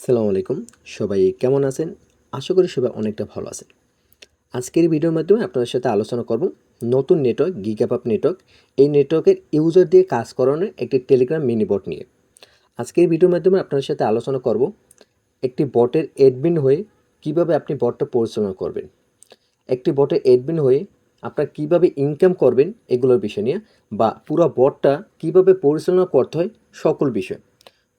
আসসালামু আলাইকুম। সবাই কেমন আছেন? আশা করি সবাই অনেকটা ভালো আছেন। আজকের ভিডিওর মাধ্যমে আপনাদের সাথে আলোচনা করব নতুন নেটওয়ার্ক গিগাপাপ নেটওয়ার্ক। এই নেটওয়ার্কের ইউজার দিয়ে কাজ করানোর একটি টেলিগ্রাম মিনি বট নিয়ে। আজকের ভিডিওর মাধ্যমে আপনাদের সাথে আলোচনা করব একটি বটের অ্যাডমিন হয়ে কিভাবে আপনি বটটা পরিচালনা করবেন। একটি বটের অ্যাডমিন হয়ে আপনারা কিভাবে ইনকাম করবেন এগুলোর বিষয় নিয়ে, বা পুরো বটটা কিভাবে পরিচালনা করতে হয় সকল বিষয়।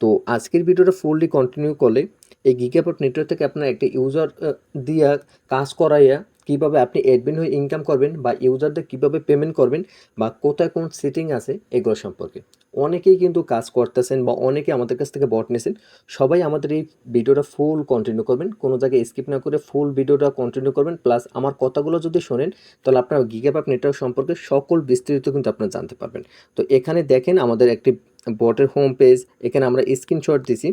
তো আজকের ভিডিওটা ফুললি কন্টিনিউ করলে এই গিগাপট নেটওয়ার্ক থেকে আপনার একটা ইউজার দিয়া কাজ করাইয়া কীভাবে আপনি অ্যাডমিন হয়ে ইনকাম করবেন, বা ইউজারদের কীভাবে পেমেন্ট করবেন, বা কোথায় কোন সেটিং আছে এগুলো সম্পর্কে অনেকেই কিন্তু কাজ করতেছেন, বা অনেকে আমাদের কাছ থেকে বট নিয়েছেন। সবাই আমাদের এই ভিডিওটা ফুল কন্টিনিউ করবেন, কোনো জায়গায় স্কিপ না করে ফুল ভিডিওটা কন্টিনিউ করবেন। প্লাস আমার কথাগুলো যদি শোনেন তাহলে আপনার গিগাপাপ নেটওয়ার্ক সম্পর্কে সকল বিস্তারিত কিন্তু আপনারা জানতে পারবেন। তো এখানে দেখেন আমাদের একটি বটের হোম পেজ, এখানে আমরা স্ক্রিনশট দিছি,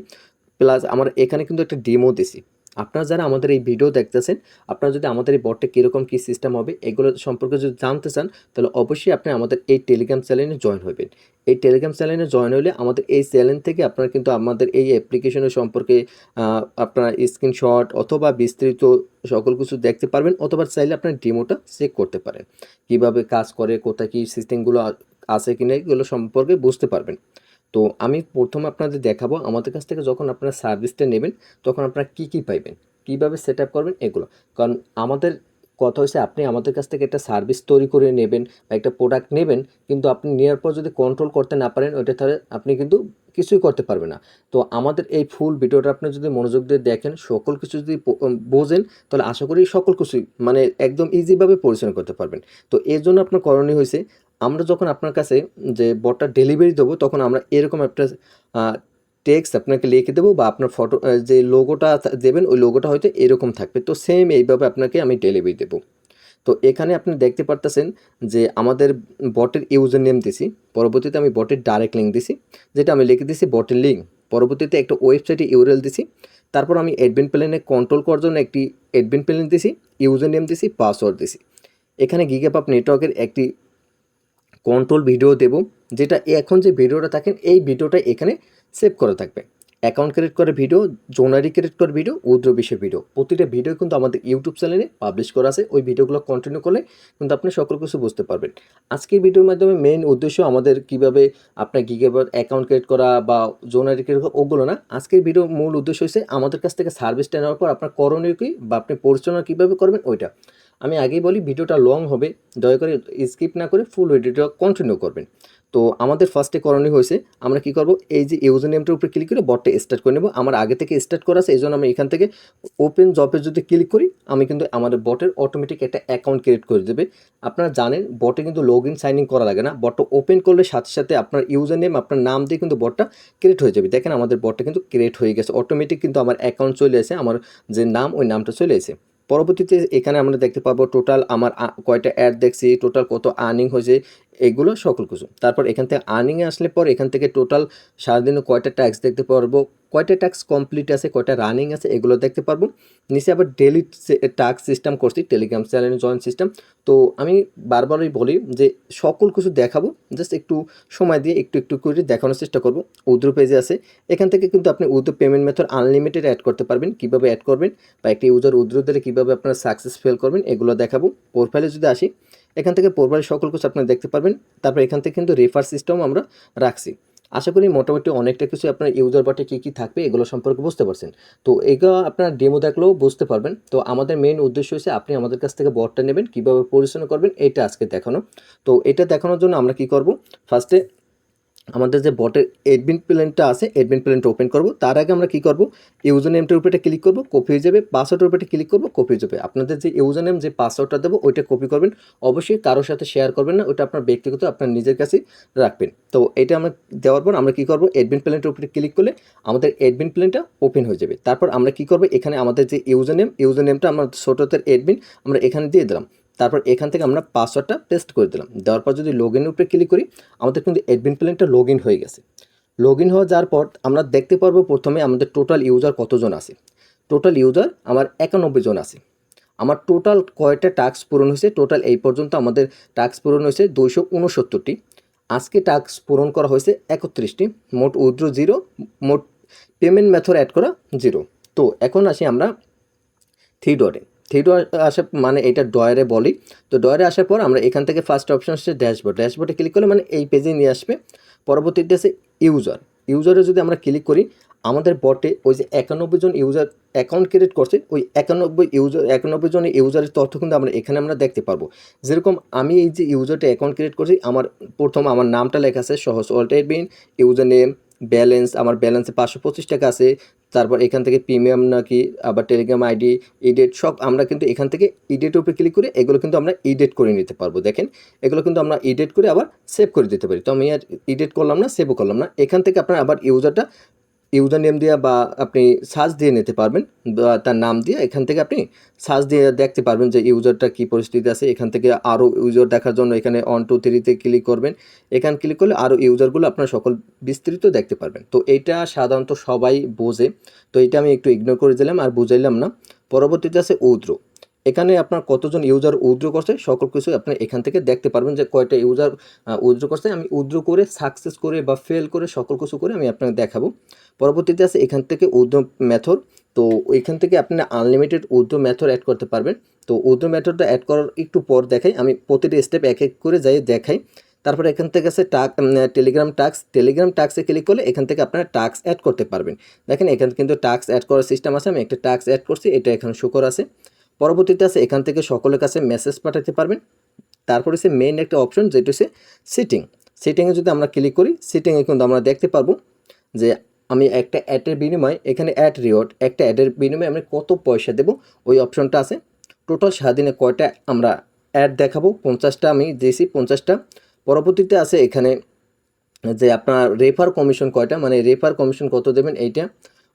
প্লাস আমরা এখানে কিন্তু একটা ডেমো দিছি। আপনারা যারা আমাদের এই ভিডিও দেখতেছেন, আপনারা যদি আমাদের এই বটটা কীরকম কী সিস্টেম হবে এগুলো সম্পর্কে যদি জানতে চান, তাহলে অবশ্যই আপনি আমাদের এই টেলিগ্রাম চ্যানেলে জয়েন হবেন। এই টেলিগ্রাম চ্যানেলে জয়েন হলে আমাদের এই চ্যানেল থেকে আপনারা কিন্তু আমাদের এই অ্যাপ্লিকেশনের সম্পর্কে আপনারা স্ক্রিনশট অথবা বিস্তৃত সকল কিছু দেখতে পারবেন, অথবা চাইলে আপনার ডেমোটা চেক করতে পারেন, কীভাবে কাজ করে, কোথায় কী সিস্টেমগুলো আছে কিনা এগুলো সম্পর্কে বুঝতে পারবেন। তো আমি প্রথমে আপনাদের দেখাবো আমাদের কাছ থেকে যখন আপনারা সার্ভিসটা নেবেন তখন আপনারা কী কী পাইবেন, কীভাবে সেট আপ করবেন এগুলো। কারণ আমাদের কথা হচ্ছে আপনি আমাদের কাছ থেকে একটা সার্ভিস তৈরি করে নেবেন বা একটা প্রোডাক্ট নেবেন, কিন্তু আপনি নেওয়ার পর যদি কন্ট্রোল করতে না পারেন ওইটা, তাহলে আপনি কিন্তু কিছুই করতে পারবেন না। তো আমাদের এই ফুল ভিডিওটা আপনি যদি মনোযোগ দিয়ে দেখেন, সকল কিছু যদি বোঝেন, তাহলে আশা করি সকল কিছুই মানে একদম ইজিভাবে পরিচালনা করতে পারবেন। তো এর জন্য আপনার করণীয় হয়েছে, আমরা যখন আপনার কাছে যে বটটা ডেলিভারি দেবো তখন আমরা এরকম একটা টেক্সট আপনাকে লিখে দেবো, বা আপনার ফটো যে লোগোটা দেবেন ওই লোগোটা হয়তো এরকম থাকবে। তো সেম এইভাবে আপনাকে আমি ডেলিভারি দেবো। তো এখানে আপনি দেখতে পারতেছেন যে আমাদের বটের ইউজার নেম দিছি, পরবর্তীতে আমি বটের ডাইরেক্ট লিঙ্ক দিছি, যেটা আমি লিখে দিছি বটের লিঙ্ক, পরবর্তীতে একটা ওয়েবসাইটে ইউআরএল দিছি, তারপর আমি অ্যাডমিন প্ল্যানে কন্ট্রোল করার জন্য একটি অ্যাডমিন প্ল্যান দিছি, ইউজার নেম দিছি, পাসওয়ার্ড দিছি। এখানে গিগাপাপ নেটওয়ার্কের একটি কন্ট্রোল ভিডিও দেব, যেটা এখন যে ভিডিওটা থাকেন এই ভিডিওটা এখানে সেভ করা থাকবে। অ্যাকাউন্ট ক্রিয়েট করে ভিডিও, জোনারি ক্রিয়েট করে ভিডিও, উদ্র বিষয় ভিডিও, প্রতিটা ভিডিও কিন্তু আমাদের ইউটিউব চ্যানেলে পাবলিশ করা আছে। ওই ভিডিওগুলো কন্টিনিউ করলে কিন্তু আপনি সকল কিছু বুঝতে পারবেন। আজকের ভিডিওর মাধ্যমে মেইন উদ্দেশ্য আমাদের কীভাবে আপনার গিগাপাপ অ্যাকাউন্ট ক্রিয়েট করা বা জোনারি ক্রিয়েট করা ওগুলো না। আজকের ভিডিওর মূল উদ্দেশ্য হচ্ছে আমাদের কাছ থেকে সার্ভিসটা নেওয়ার পর আপনার করণীয় কী বা আপনি পরিচালনা কীভাবে করবেন ওইটা। আমি আগেই বলি ভিডিওটা লং হবে, দয়া করে স্কিপ না করে ফুল ভিডিওটা কন্টিনিউ করবেন। তো আমাদের ফার্স্টে করণীয় হয়েছে আমরা কি করব, এই যে ইউজার নেমটার উপরে ক্লিক করে বটটা স্টার্ট করে নেব। আমার আগে থেকে স্টার্ট করা আছে, এই জন্য আমি এখান থেকে ওপেন জবে যদি ক্লিক করি আমি কিন্তু আমাদের বটের অটোমেটিক একটা অ্যাকাউন্ট ক্রিয়েট করে দেবে। আপনারা জানেন বটে কিন্তু লগ ইন সাইন ইন করা লাগে না, বটটা ওপেন করলে সাথে সাথে আপনার ইউজার নেম আপনার নাম দিয়ে কিন্তু বটটা ক্রিয়েট হয়ে যাবে। দেখেন আমাদের বটটা কিন্তু ক্রিয়েট হয়ে গেছে, অটোমেটিক কিন্তু আমার অ্যাকাউন্ট চলে আসে, আমার যে নাম ওই নামটা চলে এসে। পরবর্তীতে এখানে আমরা দেখতে পাবো টোটাল আমার কয়টা অ্যাড দেখছি, টোটাল কত আর্নিং হয়েছে, এগুলো সকল কিছু। তারপর এখান থেকে আর্নিংয়ে আসলে পর এখান থেকে টোটাল সারাদিনে কয়টা ট্যাক্স দেখতে পারবো, কয়টা ট্যাক্স কমপ্লিট আছে, কয়টা রানিং আছে এগুলো দেখতে পারবো। নিচে আবার ডেলি টাস্ক সিস্টেম করছি, টেলিগ্রাম চ্যানেল জয়েন সিস্টেম। তো আমি বারবারই বলি যে সকল কিছু দেখাবো, জাস্ট একটু সময় দিয়ে একটু একটু করে দেখানোর চেষ্টা করব। উদ্র পেজে আছে, এখান থেকে কিন্তু আপনি উদ্র পেমেন্ট মেথড আনলিমিটেড অ্যাড করতে পারবেন, কীভাবে অ্যাড করবেন বা একটি ইউজার উদ্র দিলে কীভাবে আপনারা সাকসেসফুল করবেন এগুলো দেখাবো। প্রোফাইলে যদি আসি, এখান থেকে প্রোফাইল সকল কিছু আপনারা দেখতে পারবেন। তারপর এখান থেকে কিন্তু রেফার সিস্টেম আমরা রাখছি। আশা করি মোটামুটি অনেকটা কিছু আপনার ইউজার বটে কী কী থাকবে এগুলো সম্পর্কে বুঝতে পারছেন। তো এগুলো আপনার ডেমো দেখলেও বুঝতে পারবেন। তো আমাদের মেইন উদ্দেশ্য হচ্ছে আপনি আমাদের কাছ থেকে বটটা নেবেন, কীভাবে পরিচালনা করবেন এটা আজকে দেখানো। তো এটা দেখানোর জন্য আমরা কি করব, ফার্স্টে আমাদের যে বটের অ্যাডমিন প্ল্যানটা আছে অ্যাডমিন প্ল্যানটা ওপেন করব। তার আগে আমরা কি করব, ইউজার নেমটার উপরে ক্লিক করব, কপি হয়ে যাবে, পাসওয়ার্ডের উপরে ক্লিক করব, কপি হয়ে যাবে। আপনাদের যে ইউজার নেম যে পাসওয়ার্ডটা দেবো ওইটা কপি করবেন, অবশ্যই কারোর সাথে শেয়ার করবেন না, ওটা আপনার ব্যক্তিগত আপনার নিজের কাছেই রাখবেন। তো এটা আমরা দেওয়ার পর আমরা কি করব, অ্যাডমিন প্ল্যানটার উপরে ক্লিক করলে আমাদের অ্যাডমিন প্ল্যানটা ওপেন হয়ে যাবে। তারপর আমরা কি করব, এখানে আমাদের যে ইউজার নেমটা আমরা ছোটদের অ্যাডমিন আমরা এখানে দিয়ে দিলাম। তারপর এখান থেকে আমরা পাসওয়ার্ডটা পেস্ট করে দিলাম। দেওয়ার পর যদি লগ ইনের উপরে ক্লিক করি, আমাদের কিন্তু অ্যাডমিন প্ল্যানটা লগ ইন হয়ে গেছে। লগ ইন হয়ে যাওয়ার পর আমরা দেখতে পারবো প্রথমে আমাদের টোটাল ইউজার কতজন আছে। টোটাল ইউজার আমার 91 জন আছে। আমার টোটাল কয়টা টাস্ক পূরণ হয়েছে, টোটাল এই পর্যন্ত আমাদের টাস্ক পূরণ হয়েছে 269টি। আজকে টাস্ক পূরণ করা হয়েছে 31টি, মোট উইথড্র 0, মোট পেমেন্ট মেথড অ্যাড করা 0। তো এখন আসি আমরা থ্রি ডটে। থ্রি ডট আসা মানে এটা ডয়ারে বলি। তো ডয়ারে আসার পর আমরা এখান থেকে ফার্স্ট অপশন হচ্ছে ড্যাশবোর্ড। ড্যাশবোর্ডে ক্লিক করলে মানে এই পেজে নিয়ে আসবে। পরবর্তীতে আছে ইউজার। ইউজারে যদি আমরা ক্লিক করি, আমাদের বটে ওই যে 91 জন ইউজার অ্যাকাউন্ট ক্রিয়েট করছে, ওই 91 জনের ইউজারের তথ্য কিন্তু আমরা দেখতে পারবো। যেরকম আমি এই যে ইউজারটা অ্যাকাউন্ট ক্রিয়েট করছি, প্রথম আমার নামটা লেখা আছে সহজ alt admin, user name, balance, আমার ব্যালেন্সে 525 টাকা আছে। তারপর এখান থেকে প্রিমিয়াম নাকি, আবার টেলিগ্রাম আইডি, ইডিট সব আমরা কিন্তু এখান থেকে ইডিটের উপরে ক্লিক করে এগুলো কিন্তু আমরা এডিট করে নিতে পারবো। দেখেন এগুলো কিন্তু আমরা এডিট করে আবার সেভ করে দিতে পারি। তো আমি আর এডিট করলাম না, সেভও করলাম না। এখান থেকে আপনারা আবার ইউজার নেম দিয়ে বা আপনি সার্চ দিয়ে নিতে পারবেন, বা তার নাম দিয়ে এখান থেকে আপনি সার্চ দিয়ে দেখতে পারবেন যে ইউজারটা কী পরিস্থিতি আছে। এখান থেকে আরও ইউজার দেখার জন্য এখানে 1 2 3 ক্লিক করবেন। এখানে ক্লিক করলে আরও ইউজারগুলো আপনার সকল বিস্তৃত দেখতে পারবেন। তো এইটা সাধারণত সবাই বোঝে, তো এটা আমি একটু ইগনোর করে দিলাম আর বুঝাইলাম না। পরবর্তীতে আছে উইথড্র। এখানে আপনার কতজন ইউজার উইথড্র করছে সকল কিছু আপনি এখান থেকে দেখতে পারবেন যে কয়টা ইউজার উইথড্র করছে। আমি উইথড্র করে সাকসেস করে বা ফেল করে সকল কিছু করে আমি আপনাকে দেখাবো। পরবর্তীতে আছে এখান থেকে উইথড্র মেথড। তো এখান থেকে আপনি আনলিমিটেড উইথড্র মেথড অ্যাড করতে পারবেন। তো উইথড্র মেথডটা অ্যাড করার একটু পর দেখাই, আমি প্রতিটি স্টেপ এক এক করে যাই দেখাই। তারপরে এখান থেকে আছে টেলিগ্রাম টাস্কে ক্লিক করলে এখান থেকে আপনারা টাস্ক অ্যাড করতে পারবেন। দেখেন এখানে কিন্তু টাস্ক অ্যাড করার সিস্টেম আছে। আমি একটা টাস্ক অ্যাড করছি, এটা এখানে শো করা আছে। পরবর্তীতে আছে এখান থেকে সকলের কাছে মেসেজ পাঠাতে পারবেন। তারপরে হচ্ছে মেইন একটা অপশন যেটা হচ্ছে সিটিংয়ে যদি আমরা ক্লিক করি, সিটিংয়ে কিন্তু আমরা দেখতে পারবো যে আমি একটা অ্যাডের বিনিময়ে এখানে অ্যাড রিওয়ার্ড, একটা অ্যাডের বিনিময়ে আমি কত পয়সা দেবো ওই অপশনটা আছে। টোটাল সারাদিনে কয়টা আমরা অ্যাড দেখাবো, 50টা আমি দিয়েছি, 50টা। পরবর্তীতে আছে এখানে যে আপনার রেফার কমিশন কয়টা, মানে রেফার কমিশন কত দেবেন এইটা।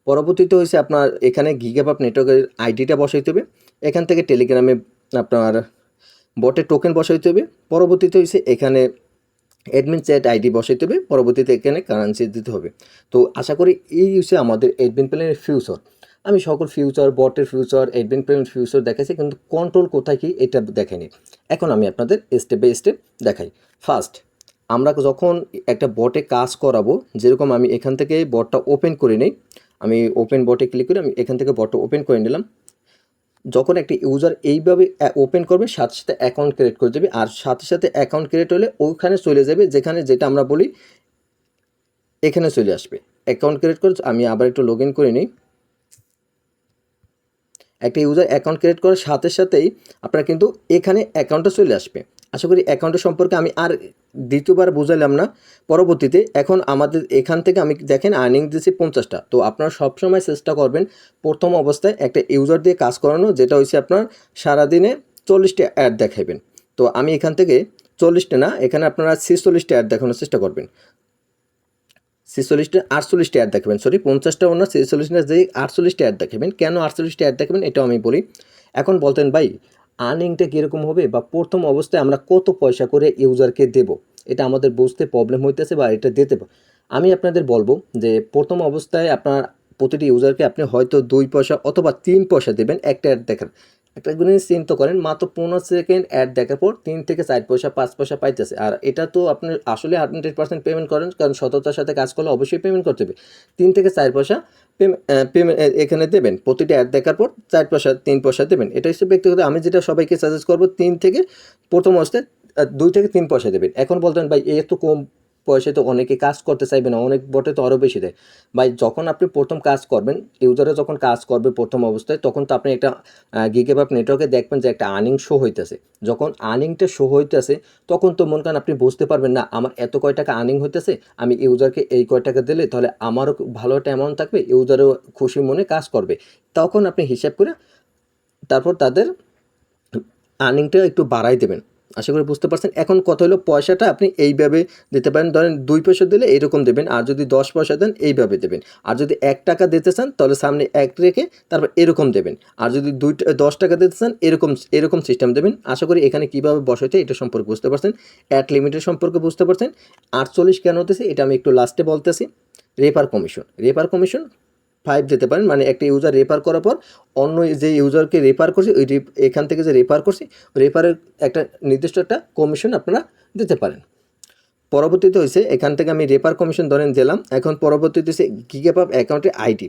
পরবর্তীতে হয়েছে আপনার এখানে গিগাবাপ নেটওয়ার্কের আইডিটা বসাইতে হবে। এখান থেকে টেলিগ্রামে আপনার বটের টোকেন বসাইতে হবে। পরবর্তীতে হয়েছে এখানে অ্যাডমিন চ্যাট আইডি বসাইতে হবে। পরবর্তীতে এখানে কারেন্সি দিতে হবে। তো আশা করি এই হচ্ছে আমাদের অ্যাডমিন প্ল্যানের ফিউচার। আমি সকল ফিউচার, বটের ফিউচার, অ্যাডমিন প্ল্যানের ফিউচার দেখাইছি, কিন্তু কন্ট্রোল কোথায় কি এটা দেখাইনি। এখন আমি আপনাদের স্টেপ বাই স্টেপ দেখাই। ফার্স্ট, আমরা যখন একটা বটে কাজ করাবো, যেরকম আমি এখান থেকে বটটা ওপেন করে নিই, আমি ওপেন বটে ক্লিক করে আমি এখান থেকে বটটা ওপেন করে নিলাম। যখন একটা ইউজার এইভাবে ওপেন করবে, সাথে সাথে অ্যাকাউন্ট ক্রিয়েট করে দেবে, আর সাথে সাথে অ্যাকাউন্ট ক্রিয়েট হলে ওইখানে চলে যাবে যেখানে যেটা আমরা বলি এখানে চলে আসবে অ্যাকাউন্ট ক্রিয়েট করে। আমি আবার একটু লগ ইন করে নিই। একটা ইউজার অ্যাকাউন্ট ক্রিয়েট করার সাথে সাথেই আপনার কিন্তু এখানে অ্যাকাউন্টটা চলে আসবে। আশা করি অ্যাকাউন্টের সম্পর্কে আমি আর দ্বিতীয়বার বুঝাইলাম না। পরবর্তীতে এখন আমাদের এখান থেকে আমি দেখেন আর্নিং দিয়েছি 50টা। তো আপনারা সবসময় চেষ্টা করবেন প্রথম অবস্থায় একটা ইউজার দিয়ে কাজ করানো, যেটা হচ্ছে আপনার সারাদিনে 40টা অ্যাড দেখাবেন। তো আমি এখান থেকে 40টা না, এখানে আপনারা 46টা অ্যাড দেখানোর চেষ্টা করবেন। 48টা অ্যাড দেখাবেন, সরি 50টা না 46টা যে 48টা অ্যাড দেখাবেন। কেন 48টা অ্যাড দেখাবেন এটাও আমি বলি। এখন বলতেন ভাই আর্নিংটা কীরকম হবে, বা প্রথম অবস্থায় আমরা কত পয়সা করে ইউজারকে দেব, এটা আমাদের বুঝতে প্রবলেম হইতেছে বা এটা দিতে। আমি আপনাদের বলবো যে প্রথম অবস্থায় আপনার প্রতিটি ইউজারকে আপনি হয়তো 2 পয়সা অথবা 3 পয়সা দেবেন একটা অ্যাড দেখার। একটা জিনিস চিন্তা করেন, মাত্র 15 সেকেন্ড অ্যাড দেখার পর 3 থেকে 4 পয়সা 5 পয়সা পাইতেছে। আর এটা তো আপনি আসলে 100% পেমেন্ট করেন, কারণ সততার সাথে কাজ করলে অবশ্যই পেমেন্ট করতে হবে। 3 থেকে 4 পয়সা পেমেন্ট এখানে দেবেন, প্রতিটি অ্যাড দেখার পর 4 পয়সা 3 পয়সা দেবেন। এটা হচ্ছে ব্যক্তিগত। আমি যেটা সবাইকে সাজেস্ট করবো 3 থেকে প্রথম অবস্থায় 2 থেকে 3 পয়সা দেবেন। এখন বলতেন ভাই এত কম পয়সায় তো অনেকে কাজ করতে চাইবে না, অনেক বটে তো আরও বেশি দেয়। ভাই যখন আপনি প্রথম কাজ করবেন, ইউজারে যখন কাজ করবে প্রথম অবস্থায়, তখন তো আপনি একটা গিগাবাপ নেটওয়ার্কে দেখবেন যে একটা আর্নিং শো হইতেছে। যখন আর্নিংটা শো হইতেছে তখন তো মন কারণ আপনি বুঝতে পারবেন না আমার এত কয় টাকা আর্নিং হইতেছে, আমি ইউজারকে এই কয় টাকা দিলে তাহলে আমারও ভালো একটা অ্যামাউন্ট থাকবে, ইউজারও খুশি মনে কাজ করবে। তখন আপনি হিসাব করে তারপর তাদের আর্নিংটা একটু বাড়াই দেবেন। আশা করি বুঝতে পারছেন। এখন কথা হলো পয়সাটা আপনি এইভাবে দিতে পারেন, ধরেন 2 পয়সা দিলে এইরকম দেবেন, আর যদি 10 পয়সা দেন এইভাবে দেবেন, আর যদি 1 টাকা দিতে চান তাহলে সামনে 1 রেখে তারপর এরকম দেবেন, আর যদি 10 টাকা দিতে চান এরকম সিস্টেম দেবেন। আশা করি এখানে কীভাবে বসাইতে এটা সম্পর্কে বুঝতে পারছেন। অ্যাড লিমিটের সম্পর্কে বুঝতে পারছেন। 48 কেন হতেছে এটা আমি একটু লাস্টে বলতেছি। রেফার কমিশন 5 দিতে পারেন, মানে একটা ইউজার রেফার করার পর অন্য যে ইউজারকে রেফার করছে ওই এখান থেকে যে রেফার করছি রেফারের একটা নির্দিষ্ট একটা কমিশন আপনারা দিতে পারেন। পরবর্তীতে হয়েছে এখান থেকে আমি রেফার কমিশন ধরেন দিলাম। এখন পরবর্তীতে হচ্ছে গিগাপাপ অ্যাকাউন্টের আইডি,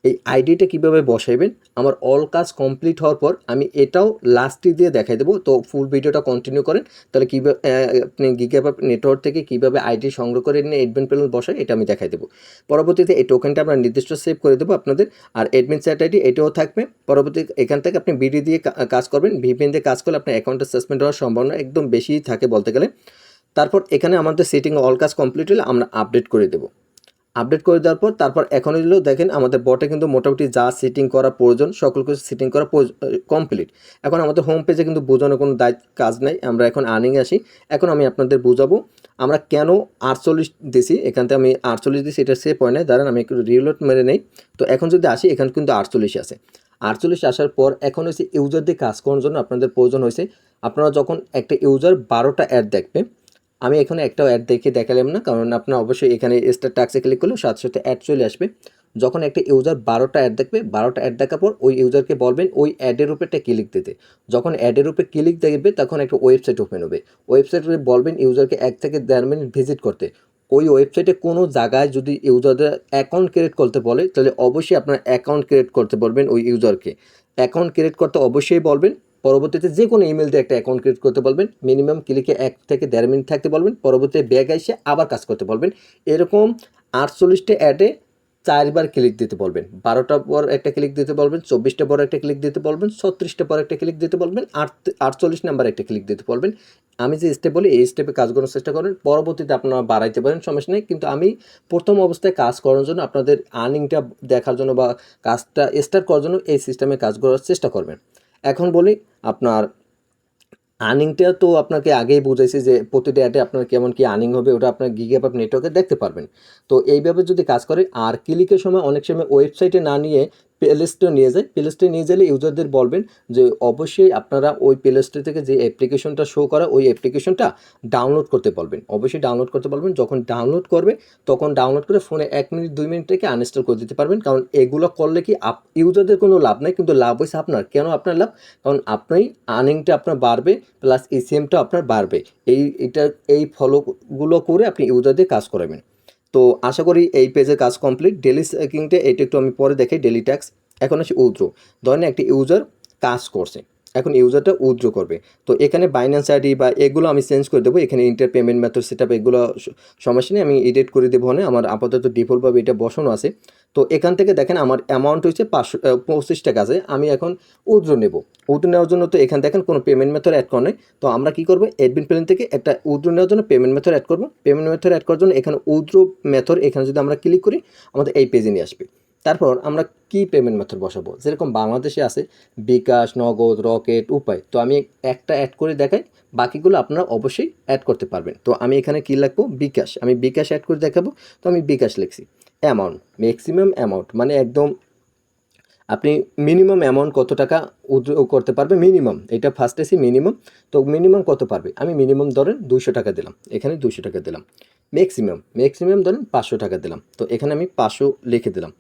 এই আইডিটা কীভাবে বসাইবেন আমার অল কাজ কমপ্লিট হওয়ার পর আমি এটাও লাস্টে দিয়ে দেখাই দেবো। তো ফুল ভিডিওটা কন্টিনিউ করেন, তাহলে কীভাবে আপনি গিগাপাপ নেটওয়ার্ক থেকে কীভাবে আইডি সংগ্রহ করে নিয়ে অ্যাডমিন প্যানেল বসায় এটা আমি দেখাই দেবো। পরবর্তীতে এই টোকেনটা আমরা নির্দিষ্ট সেভ করে দেবো আপনাদের, আর অ্যাডমিন চ্যাট আইডি এটাও থাকবে। পরবর্তী এখান থেকে আপনি বিডি দিয়ে কাজ করবেন, ভিপিএন দিয়ে কাজ করলে আপনার অ্যাকাউন্টটা সাসপেন্ড হওয়ার সম্ভাবনা একদম বেশিই থাকে বলতে গেলে। তারপর এখানে আমাদের সেটিং অল কাজ কমপ্লিট হলে আমরা আপডেট করে দেবো। আপডেট করে দেওয়ার পর তারপর এখন হলো দেখেন আমাদের বটে কিন্তু মোটামুটি যা সেটিং করা প্রয়োজন সকল কিছু সেটিং করা কমপ্লিট। এখন আমাদের হোম পেজে কিন্তু বোঝানোর কোনো কাজ নাই, আমরা এখন আর্নিংয়ে আসি। এখন আমি আপনাদের বোঝাবো আমরা কেন 48 দিছি, এখান থেকে আমি 48 দিছি, এটা সেভ হয় না, দাঁড়ান আমি একটু রিলোড মেরে নেই। তো এখন যদি আসি এখানে কিন্তু 48 আছে। 48 আসার পর এখন হচ্ছে ইউজার দিয়ে কাজ করার জন্য আপনাদের প্রয়োজন হয়েছে, আপনারা যখন একটা ইউজার 12টা অ্যাড দেখবে, আমি এখানে একটাও অ্যাড দেখে দেখালাম না, কারণ আপনার অবশ্যই এখানে স্টার টাক্সে ক্লিক করলেও সাথে সাথে অ্যাড চলে আসবে। যখন একটা ইউজার 12টা অ্যাড দেখবে, 12টা অ্যাড দেখার পর ওই ইউজারকে বলবেন ওই অ্যাডের উপরে একটা ক্লিক দিতে। যখন অ্যাডের উপরে ক্লিক দেখবে তখন একটা ওয়েবসাইট ওপেন হবে, ওয়েবসাইটে বলবেন ইউজারকে 1 থেকে 1.5 মিনিট ভিজিট করতে। ওই ওয়েবসাইটে কোনো জায়গায় যদি ইউজারদের অ্যাকাউন্ট ক্রিয়েট করতে বলে তাহলে অবশ্যই আপনার অ্যাকাউন্ট ক্রিয়েট করতে বলবেন, ওই ইউজারকে অ্যাকাউন্ট ক্রিয়েট করতে অবশ্যই বলবেন। পরবর্তীতে যে কোনো ইমেল দিয়ে একটা অ্যাকাউন্ট ক্রিয়েট করতে বলবেন, মিনিমাম ক্লিকে 1 থেকে 1.5 মিনিট থাকতে বলবেন, পরবর্তীতে ব্যাক এসে আবার কাজ করতে বলবেন। এরকম 48টা অ্যাডে 4বার ক্লিক দিতে বলবেন, 12টা পর একটা ক্লিক দিতে বলবেন, 24টা পর একটা ক্লিক দিতে বলবেন, 36টা পর একটা ক্লিক দিতে বলবেন, 48 নাম্বার একটা ক্লিক দিতে বলবেন। আমি যে স্টেপ বলি এই স্টেপে কাজ করার চেষ্টা করেন, পরবর্তীতে আপনারা বাড়াইতে পারেন, সমস্যা নেই। কিন্তু আমি প্রথম অবস্থায় কাজ করার জন্য আপনাদের আর্নিংটা দেখার জন্য বা কাজটা স্টার্ট করার জন্য এই সিস্টেমে কাজ করার চেষ্টা করবেন। এখন বলি আপনার আর্নিংটা তো আপনাকে আগেই বুঝাইছি যে প্রতিটা অ্যাডে আপনার কেমন কি আর্নিং হবে, ওটা আপনার গিগাপাপ নেটওয়ার্কে দেখতে পারবেন। তো এইভাবে যদি কাজ করে, আর ক্লিকের সময় অনেক সময় ওয়েবসাইটে না নিয়ে প্লে স্টোরে নিয়ে যায়, প্লে স্টোরে নিয়ে গেলে ইউজারদের বলবেন যে অবশ্যই আপনারা ওই প্লে স্টোর থেকে যে অ্যাপ্লিকেশনটা শো করা ওই অ্যাপ্লিকেশনটা ডাউনলোড করতে বলবেন, অবশ্যই ডাউনলোড করতে বলবেন। যখন ডাউনলোড করবে তখন ডাউনলোড করে ফোনে 1 মিনিট 2 মিনিট থেকে আনইনস্টল করে দিতে পারবেন, কারণ এগুলো করলে কি ইউজারদের কোনো লাভ নাই, কিন্তু লাভ হয়েছে আপনার। কেন আপনার লাভ? কারণ আপনি আর্নিংটা আপনার বাড়বে, প্লাস এসিএমটা আপনার বাড়বে। এই ফলোগুলো করে আপনি ইউজারদের কাজ করাবেন। তো আশা করি এই পেজের কাজ কমপ্লিট। ডেলি চেকিংটা এটা একটু আমি পরে দেখাই, ডেলি ট্যাক্স। এখন হচ্ছে উইথড্র, ধরেন একটা ইউজার কাজ করছে, এখন ইউজারটা উইথড্র করবে। তো এখানে বাইন্যান্স আইডি বা এগুলো আমি চেঞ্জ করে দেবো, এখানে ইন্টার পেমেন্ট মেথড সেটআপ এগুলো সমস্যা নেই, আমি এডিট করে দেবো। না আমার আপাতত ডিফল্টভাবে এটা বসানো আছে। তো এখান থেকে দেখেন আমার অ্যামাউন্ট হচ্ছে 25 টাকা আছে, আমি এখন উইথড্র নেব। উইথড্র নেওয়ার জন্য তো এখানে দেখেন কোনো পেমেন্ট মেথড অ্যাড করা নেই। তো আমরা কী করবো, অ্যাডমিন প্ল্যান থেকে একটা উইথড্র নেওয়ার জন্য পেমেন্ট মেথড অ্যাড করবো। পেমেন্ট মেথড অ্যাড করার জন্য এখানে উইথড্র মেথড, এখানে যদি আমরা ক্লিক করি আমাদের এই পেজে নিয়ে আসবে। তারপর আমরা কি পেমেন্ট মেথড বসাবো, যেরকম বাংলাদেশে আছে বিকাশ, নগদ, রকেট, উপায়। তো আমি একটা অ্যাড করে দেখাই, বাকিগুলো আপনারা অবশ্যই অ্যাড করতে পারবেন। তো আমি এখানে কী লিখবো, বিকাশ, আমি বিকাশ অ্যাড করে দেখাবো। তো আমি বিকাশ লিখছি। অ্যামাউন্ট, ম্যাক্সিমাম অ্যামাউন্ট মানে একদম আপনি মিনিমাম অ্যামাউন্ট কত টাকা উইথড্র করতে পারবে, মিনিমাম এটা ফার্স্ট এসি মিনিমাম। তো মিনিমাম কত পারবে, আমি মিনিমাম ধরেন 200 টাকা দিলাম, এখানে 200 টাকা দিলাম। ম্যাক্সিমাম ধরেন 500 টাকা দিলাম, তো এখানে আমি 500 লিখে দিলাম।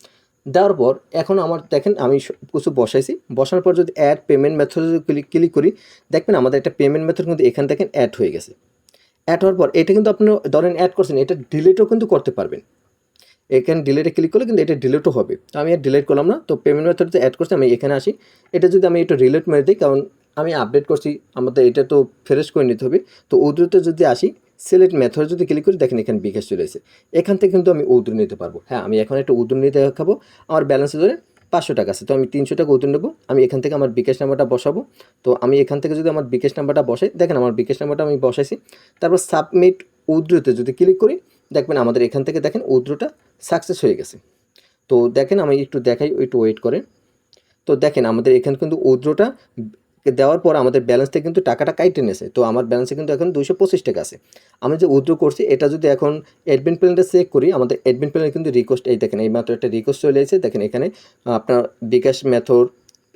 দেওয়ার পর এখন আমার দেখেন আমি কিছু বসাইছি, বসানোর পর যদি অ্যাড পেমেন্ট মেথড ক্লিক করি, দেখবেন আমাদের একটা পেমেন্ট মেথড কিন্তু এখান থেকে অ্যাড হয়ে গেছে। অ্যাড হওয়ার পর এটা কিন্তু আপনি ধরেন অ্যাড করছেন, এটা ডিলিটও কিন্তু করতে পারবেন। এখানে ডিলেটে ক্লিক করলে কিন্তু এটা ডিলেটও হবে, তো আমি আর ডিলেট করলাম না। তো পেমেন্ট মেথড যে অ্যাড করছি আমি এখানে আসি, এটা যদি আমি একটু রিলেট মেরে দিই, কারণ আমি আপডেট করছি, আমাদের এটা তো ফ্রেশ করে নিতে হবে। তো উদ্রুতে যদি আসি, সিলেক্ট মেথড যদি ক্লিক করি, দেখেন এখানে বিকাশ চলে এসেছে। এখান থেকে কিন্তু আমি উদ্রু নিতে পারবো। হ্যাঁ, আমি এখন একটা উদ্রু নিতে দেখাবো। আমার ব্যালেন্সে ধরে 500 টাকা আছে, তো আমি 300 টাকা উদ্রু নেবো। আমি এখান থেকে আমার বিকাশ নাম্বারটা বসাবো। তো আমি এখান থেকে যদি আমার বিকাশ নাম্বারটা বসাই, দেখেন আমার বিকাশ নাম্বারটা আমি বসাইছি। তারপর সাবমিট উদ্রুতে যদি ক্লিক করি, দেখবেন আমাদের এখান থেকে দেখেন উইথড্রটা সাকসেস হয়ে গেছে। তো দেখেন আমি একটু দেখাই, একটু ওয়েট করেন। তো দেখেন আমাদের এখানে কিন্তু উইথড্রটা দেওয়ার পর আমাদের ব্যালেন্স থেকে কিন্তু টাকাটা কাইটে নিয়েছে। তো আমার ব্যালেন্সে কিন্তু এখন 225 টাকা আছে। আমি যে উইথড্র করছি এটা যদি এখন অ্যাডমিন প্ল্যানটা চেক করি, আমাদের অ্যাডমিন প্ল্যানে কিন্তু রিকোয়েস্ট, এই দেখেন এই মাত্র একটা রিকোয়েস্ট চলে এসেছে। দেখেন এখানে আপনার বিকাশ মেথড,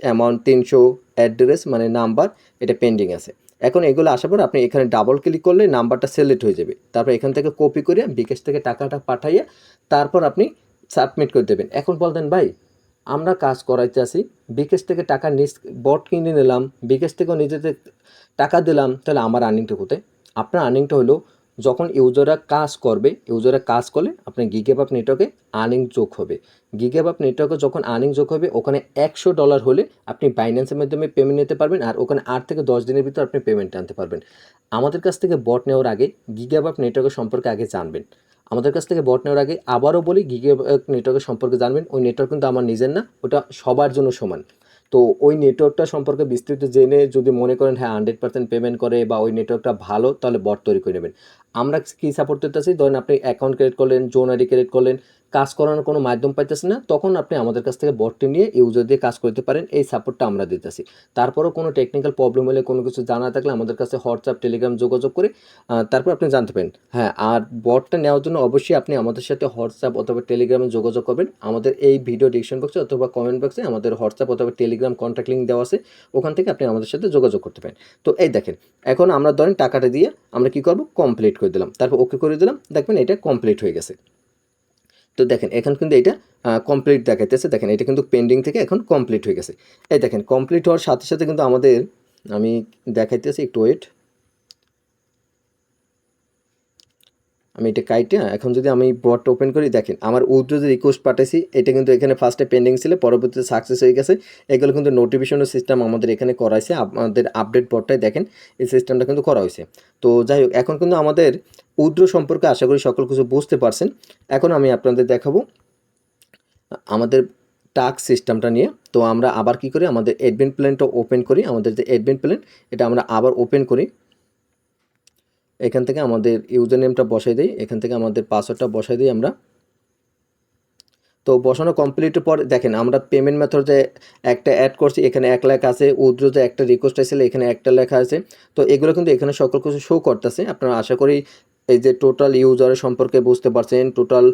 অ্যামাউন্ট 300, অ্যাড্রেস মানে নাম্বার, এটা পেন্ডিং আছে। এখন এগুলো আসার পর আপনি এখানে ডাবল ক্লিক করলে নাম্বারটা সিলেক্ট হয়ে যাবে। তারপর এখান থেকে কপি করে বিকাশ থেকে টাকাটা পাঠাইয়ে তারপর আপনি সাবমিট করে দেবেন। এখন বলতেন ভাই আমরা কাজ করাইতে আসি, বিকাশ থেকে টাকা বট কিনে নিলাম, বিকাশ থেকেও নিজেদের টাকা দিলাম, তাহলে আমার আর্নিংটা কোথায়? আপনার আর্নিংটা হলো যখন ইউজাররা কাজ করলে আপনার গিগাবাইট নেটওয়ার্কে আর্নিং যোগ হবে। গিগাবাইট নেটওয়ার্কে যখন আর্নিং যোগ হবে ওখানে $100 হলে আপনি বাইন্যান্সের মাধ্যমে পেমেন্ট নিতে পারবেন, আর ওখানে 8 থেকে 10 দিনের ভিতর আপনি পেমেন্ট আনতে পারবেন। আমাদের কাছ থেকে বট নেওয়ার আগে গিগাবাইট নেটওয়ার্কের সম্পর্কে আগে জানবেন। আমাদের কাছ থেকে বট নেওয়ার আগে আবারও বলি, গিগাবাইট নেটওয়ার্কের সম্পর্কে জানবেন। ওই নেটওয়ার্ক কিন্তু আমার নিজের না, ওটা সবার জন্য সমান। তো ওই নেটওয়ার্কটা সম্পর্কে বিস্তৃত জেনে যদি মনে করেন হ্যাঁ 100% পেমেন্ট করে বা ওই নেটওয়ার্কটা ভালো, তাহলে বট তৈরি করে নেবেন। আমরা কী সাপোর্ট করতেছি, ধরেন আপনি অ্যাকাউন্ট ক্রিয়েট করলেন, জোন আইডি ক্রিয়েট করলেন, কাজ করানোর কোনো মাধ্যম পাইতেছেন না, তখন আপনি আমাদের কাছ থেকে বটটি নিয়ে ইউজার দিয়ে কাজ করতে পারেন। এই সাপোর্টটা আমরা দিতেছি। তারপরেও কোনো টেকনিক্যাল প্রবলেম হলে, কোনো কিছু জানা থাকলে আমাদের কাছে হোয়াটসঅ্যাপ, টেলিগ্রাম যোগাযোগ করে তারপর আপনি জানতে পারেন। হ্যাঁ, আর বটটা নেওয়ার জন্য অবশ্যই আপনি আমাদের সাথে হোয়াটসঅ্যাপ অথবা টেলিগ্রামে যোগাযোগ করবেন। আমাদের এই ভিডিও ডিসক্রিপশন বক্সে অথবা কমেন্ট বক্সে আমাদের হোয়াটসঅ্যাপ অথবা টেলিগ্রাম কন্ট্যাক্ট লিঙ্ক দেওয়া আছে, ওখান থেকে আপনি আমাদের সাথে যোগাযোগ করতে পারেন। তো এই দেখেন, এখন আমরা ধরেন টাকাটা দিয়ে আমরা কী করব, কমপ্লিট করে দিলাম, তারপর ওকে করে দিলাম, দেখবেন এটা কমপ্লিট হয়ে গেছে। তো দেখেন এখন কিন্তু এটা কমপ্লিট দেখাইতেছে, দেখেন এটা কিন্তু পেন্ডিং থেকে এখন কমপ্লিট হয়ে গেছে। এই দেখেন কমপ্লিট হওয়ার সাথে সাথে কিন্তু আমাদের, আমি দেখাইতেছি একটু ওয়েট, আমি এটা কাইটে এখন যদি আমি বটটা ওপেন করি, দেখেন আমার উইথড্র যে রিকোয়েস্ট পাঠাইছি এটা কিন্তু এখানে ফার্স্টে পেন্ডিং ছিল, পরবর্তীতে সাকসেস হয়ে গেছে। এগুলো কিন্তু নোটিফিকেশনের সিস্টেম আমাদের এখানে করা হয়েছে, আমাদের আপডেট বটটাই দেখেন এই সিস্টেমটা কিন্তু করা হয়েছে। তো যাই হোক, এখন কিন্তু আমাদের উইথড্র সম্পর্কে আশা করি সকল কিছু বুঝতে পারছেন। এখন আমি আপনাদের দেখাবো আমাদের টাস্ক সিস্টেমটা নিয়ে। তো আমরা আবার কি করি, আমাদের অ্যাডমিন প্ল্যানটা ওপেন করি। আমাদের যে অ্যাডমিন প্ল্যান এটা আমরা আবার ওপেন করি। এখান থেকে আমাদের ইউজার নেমটা বসাই দিই, এখান থেকে আমাদের পাসওয়ার্ডটা বসাই দিই আমরা। তো বসানো কমপ্লিটের পর দেখেন আমরা পেমেন্ট মেথড যে একটা অ্যাড করছি, এখানে 1 লাখ আছে, উইথড্র যে একটা রিকোয়েস্ট আসলে এখানে একটা লেখা আছে। তো এগুলো কিন্তু এখানে সকল কিছু শো করতেছে। আপনারা আশা করি এই যে টোটাল ইউজারের সম্পর্কে বুঝতে পারছেন, টোটাল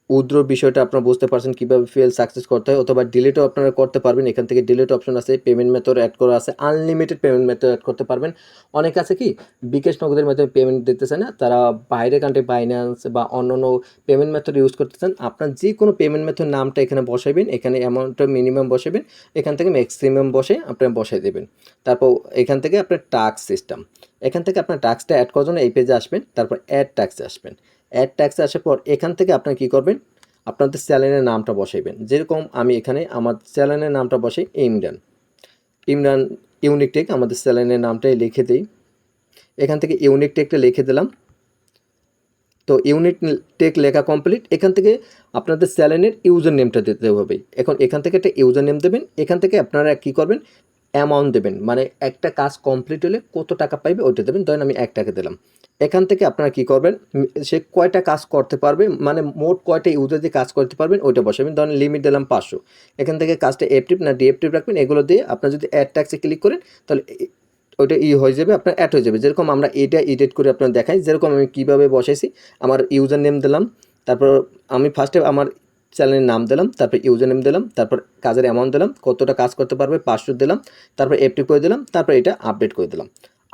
উইথড্রর বিষয়টা আপনারা বুঝতে পারছেন কীভাবে ফেল সাকসেস করতে হয়, অথবা ডিলিটও আপনারা করতে পারবেন। এখান থেকে ডিলিট অপশন আছে, পেমেন্ট মেথড অ্যাড করা আছে, আনলিমিটেড পেমেন্ট মেথড অ্যাড করতে পারবেন। অনেক আছে কি বিকাশ নগদের মাধ্যমে পেমেন্ট দিতেছে না, তারা বাইরে কান্ট্রি বাইন্যান্স বা অন্যান্য পেমেন্ট মেথড ইউজ করতেছেন। আপনার যে কোনো পেমেন্ট মেথড নামটা এখানে বসাবেন, এখানে অ্যামাউন্টটা মিনিমাম বসাবেন, এখান থেকে ম্যাক্সিমাম বসে আপনারা বসাই দেবেন। তারপর এখান থেকে আপনার টাস্ক সিস্টেম, এখান থেকে আপনার টাস্কটা অ্যাড করার জন্য এই পেজে আসবেন, তারপর অ্যাড টাস্কে আসবেন। অ্যাড ট্যাক্সে আসার পর এখান থেকে আপনারা কী করবেন, আপনাদের চ্যানেলের নামটা বসাইবেন। যেরকম আমি এখানে আমার চ্যানেলের নামটা বসাই ইমরান ইউনিক টেক, আমাদের চ্যানেলের নামটাই লিখে দিই। এখান থেকে ইউনিক টেকটা লিখে দিলাম। তো ইউনিক টেক লেখা কমপ্লিট। এখান থেকে আপনাদের চ্যানেলের ইউজার নেমটা দিতে হবে। এখন এখান থেকে একটা ইউজার নেম দেবেন, এখান থেকে আপনারা কী করবেন, অ্যামাউন্ট দেবেন, মানে একটা কাজ কমপ্লিট হলে কত টাকা পাইবে ওইটা দেবেন। ধরেন আমি 1 টাকা দিলাম। এখান থেকে আপনারা কী করবেন, সে কয়টা কাজ করতে পারবে, মানে মোট কয়টা ইউজার দিয়ে কাজ করতে পারবেন ওইটা বসাবেন। ধরেন লিমিট দিলাম 500। এখান থেকে কাজটা অ্যাক্টিভ না ডিঅ্যাক্টিভ রাখবেন, এগুলো দিয়ে আপনারা যদি অ্যাড ট্যাক্সে ক্লিক করেন তাহলে ওইটা হয়ে যাবে, আপনার অ্যাড হয়ে যাবে। যেরকম আমরা এটা এডিট করে আপনার দেখাই, যেরকম আমি কীভাবে বসাইছি, আমার ইউজার নেম দিলাম, তারপর আমি ফার্স্টে আমার চ্যানেলের নাম দিলাম, তারপর ইউজার নেম দিলাম, তারপর কাজের অ্যামাউন্ট দিলাম, কতটা কাজ করতে পারবে 500 দিলাম, তারপর অ্যাক্টিভ করে দিলাম, তারপর এটা আপডেট করে দিলাম।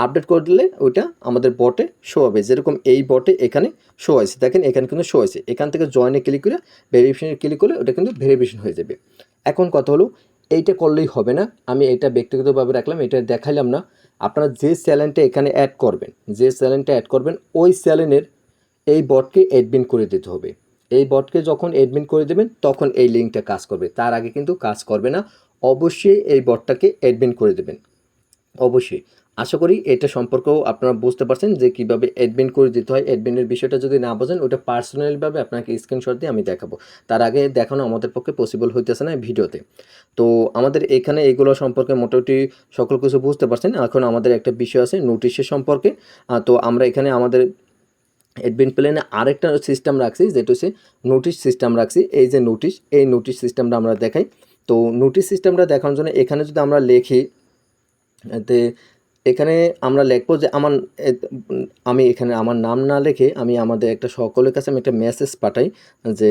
আপডেট করে দিলে ওইটা আমাদের বটে শো হবে। যেরকম এই বটে এখানে শো হয়েছে, দেখেন এখানে কিন্তু শো হয়েছে। এখান থেকে জয়েনে ক্লিক করে ভেরিফিকেশনে ক্লিক করলে ওটা কিন্তু ভেরিফিকেশন হয়ে যাবে। এখন কথা হলো, এইটা করলেই হবে না, আমি এটা ব্যক্তিগতভাবে রাখলাম, এটা দেখাইলাম না। আপনারা যে চ্যানেলটা এখানে অ্যাড করবেন, ওই চ্যানেলের এই বটকে অ্যাডমিন করে দিতে হবে। এই বটকে যখন অ্যাডমিন করে দেবেন তখন এই লিঙ্কটা কাজ করবে, তার আগে কিন্তু কাজ করবে না। অবশ্যই এই বটটাকে অ্যাডমিন করে দেবেন, অবশ্যই। আশা করি এটা সম্পর্কেও আপনারা বুঝতে পারছেন যে কীভাবে অ্যাডমিন করে দিতে হয়। অ্যাডমিনের বিষয়টা যদি না বোঝেন, ওটা পার্সোনালিভাবে আপনাকে স্ক্রিনশট দিয়ে আমি দেখাবো। তার আগে দেখানো আমাদের পক্ষে পসিবল হইতেছে না ভিডিওতে। তো আমাদের এখানে এইগুলো সম্পর্কে মোটামুটি সকল কিছু বুঝতে পারছেন। এখন আমাদের একটা বিষয় আছে নোটিশের সম্পর্কে। তো আমরা এখানে আমাদের অ্যাডমিন প্ল্যানে আরেকটা সিস্টেম রাখছি, যেটা হচ্ছে নোটিশ সিস্টেম রাখছি। এই যে নোটিশ, এই নোটিশ সিস্টেমটা আমরা দেখাই। তো নোটিশ সিস্টেমটা দেখানোর জন্য এখানে যদি আমরা লিখি, এখানে আমরা লিখবো যে আমি এখানে আমার নাম না লিখে আমি আমাদের একটা সকলের কাছে আমি একটা মেসেজ পাঠাই যে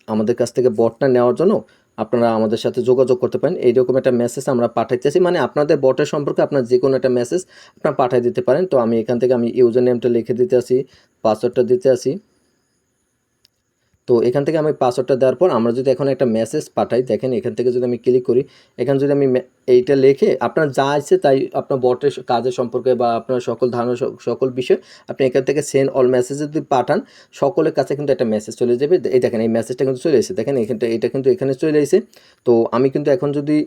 আমাদের কাছ থেকে বটটা নেওয়ার জন্য আপনারা আমাদের সাথে যোগাযোগ করতে পারেন। এইরকম একটা মেসেজ আমরা পাঠাইতেছি, মানে আপনাদের বটের সম্পর্কে আপনার যে কোনো একটা মেসেজ আপনারা পাঠিয়ে দিতে পারেন। তো আমি এখান থেকে আমি ইউজার নেমটা লিখে দিতে আসি, পাসওয়ার্ডটা দিতে আসি। তো এখান থেকে আমি পাসওয়ার্ডটা দেওয়ার পর আমরা যদি এখন একটা মেসেজ পাঠাই, দেখেন এখান থেকে যদি আমি ক্লিক করি, এখানে যদি আমি এইটা লিখে আপনার যা আছে তাই আপনার বটের কাজের সম্পর্কে বা আপনার সকল ধারণা সকল বিষয় আপনি এখান থেকে সেন্ড অল মেসেজ যদি পাঠান, সকলের কাছে কিন্তু একটা মেসেজ চলে যাবে। এই দেখেন এই মেসেজটা কিন্তু চলে এসেছে, দেখেন এখানটা এটা কিন্তু এখানে চলে এসেছে। তো আমি কিন্তু এখন যদি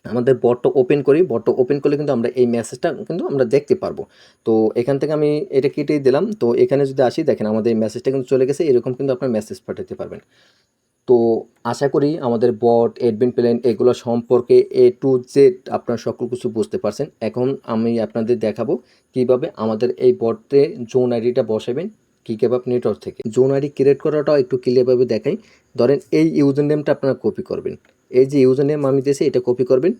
আমাদের বটটা ওপেন করি, বটটা ওপেন করলে কিন্তু আমরা এই মেসেজটা কিন্তু আমরা দেখতে পারবো। তো এখান থেকে আমি এটা কেটেই দিলাম। তো এখানে যদি আসি, দেখেন আমাদের এই মেসেজটা কিন্তু চলে গেছে। এরকম কিন্তু আপনার মেসেজ পাঠাতে পারবেন। তো আশা করি আমাদের বট, অ্যাডমিন প্ল্যান এগুলো সম্পর্কে A to Z আপনারা সকল কিছু বুঝতে পারছেন। এখন আমি আপনাদের দেখাবো কিভাবে আমাদের এই বটে জোন আইডিটা বসাবেন গিগাবাপ নেটওয়ার্ক থেকে। জোন আইডি ক্রিয়েট করাটাও একটু ক্লিয়ারভাবে দেখাই। ধরেন এই ইউজার নেমটা আপনারা কপি করবেন, এই যে ইউজার নেম আমি দিয়েছি এটা কপি করবেন,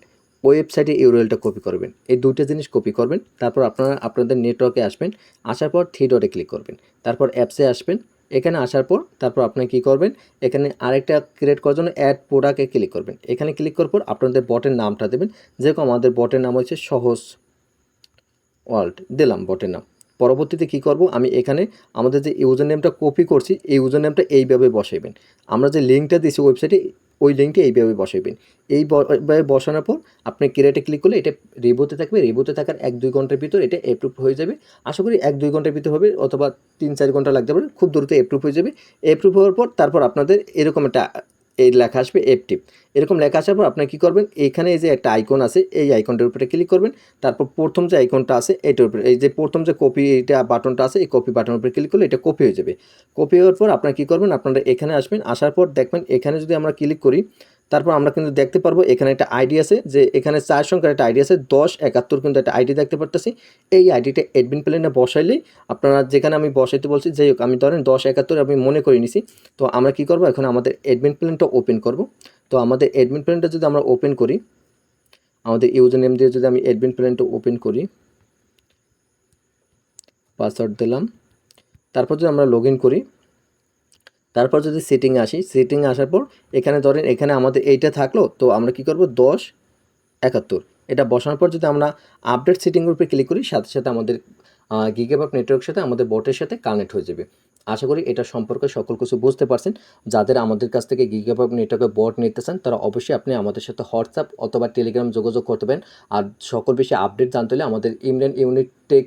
ওয়েবসাইটে ইউআরএলটা কপি করবেন, এই দুইটা জিনিস কপি করবেন। তারপর আপনারা আপনাদের নেটওয়ার্কে আসবেন, আসার পর থ্রি ডটে ক্লিক করবেন, তারপর অ্যাপসে আসবেন। এখানে আসার পর তারপর আপনি কী করবেন, এখানে আরেকটা ক্রিয়েট করার জন্য অ্যাড প্রোডাক্টে ক্লিক করবেন। এখানে ক্লিক করার পর আপনাদের বটের নামটা দেবেন, যেরকম আমাদের বটের নাম হচ্ছে সহজ ওয়ার্ল্ড, দিলাম বটের নাম। পরবর্তীতে কি করব, আমি এখানে আমাদের যে ইউজার নেমটা কপি করছি এই ইউজার নেমটা এইভাবে বসাইবেন। আমরা যে লিঙ্কটা দিয়েছি ওয়েবসাইটে ওই লিঙ্কটা এইভাবে বসাইবেন। এইভাবে বসানোর পর আপনি ক্রিয়েটে ক্লিক করলে এটা রিভিউতে থাকবে, রিভিউতে থাকার 1-2 ঘন্টার ভিতর এটা অ্যাপ্রুভ হয়ে যাবে। আশা করি 1-2 ঘন্টার ভিতর হবে, অথবা 3-4 ঘন্টা লাগতে পারে, খুব দ্রুত অ্যাপ্রুভ হয়ে যাবে। অ্যাপ্রুভ হওয়ার পর তারপর আপনাদের এরকম একটা এই লেখা আসবে অ্যাক্টিভ। এরকম লেখা আসার পর আপনি কী করবেন, এইখানে এই যে একটা আইকন আছে এই আইকনটার উপরে ক্লিক করবেন। তারপর প্রথম যে আইকনটা আছে এটার উপরে, এই যে প্রথম যে কপি এটা বাটনটা আছে এই কপি বাটনের উপরে ক্লিক করলে এটা কপি হয়ে যাবে। কপি হওয়ার পর আপনারা কী করবেন, আপনারা এখানে আসবেন, আসার পর দেখবেন এখানে যদি আমরা ক্লিক করি তারপর আমরা কিন্তু দেখতে পারবো এখানে একটা আইডি আছে, যে এখানে 4 সংখ্যার একটা আইডি আছে 1071 কিন্তু একটা আইডি দেখতে পারতেছি। এই আইডিটা অ্যাডমিন প্ল্যানে বসাইলেই আপনারা, যেখানে আমি বসাইতে বলছি যাই হোক আমি ধরেন 1071 আমি মনে করে নিছি। তো আমরা কি করব, এখন আমাদের অ্যাডমিন প্ল্যানটা ওপেন করব। তো আমাদের অ্যাডমিন প্ল্যানটা যদি আমরা ওপেন করি, আমাদের ইউজার নেম দিয়ে যদি আমি অ্যাডমিন প্ল্যানটা ওপেন করি, পাসওয়ার্ড দিলাম, তারপর যদি আমরা লগ ইন করি, তারপর যদি সেটিংয়ে আসি, সেটিংয়ে আসার পর এখানে ধরেন এখানে আমাদের এইটা থাকলো। তো আমরা কি করব 1071 এটা বসানোর পর যদি আমরা আপডেট সেটিংয়ের উপরে ক্লিক করি, সাথে সাথে আমাদের গিগাবাপ নেটওয়ার্কের সাথে আমাদের বটের সাথে কানেক্ট হয়ে যাবে। আশা করি এটা সম্পর্কে সকল কিছু বুঝতে পারছেন। যাদের আমাদের কাছ থেকে গিগাবাপ নেটওয়ার্কের বট নিতে চান তারা অবশ্যই আপনি আমাদের সাথে হোয়াটসঅ্যাপ অথবা টেলিগ্রাম যোগাযোগ করতে পারেন। আর সকল বিষয়ে আপডেট জানতে হলে আমাদের ইমরান ইউনিক টেক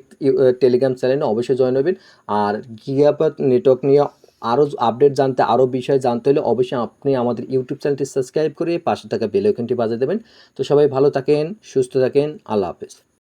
টেলিগ্রাম চ্যানেলে অবশ্যই জয়েন হবেন। আর গিগাবাপ নেটওয়ার্ক নিয়ে আরও আপডেট জানতে, আরও বিষয় জানতে হলে অবশ্যই আপনি আমাদের ইউটিউব চ্যানেলটি সাবস্ক্রাইব করে পাশে থাকা বেল আইকনটি বাজিয়ে দেবেন। তো সবাই ভালো থাকেন, সুস্থ থাকেন, আল্লাহ হাফেজ।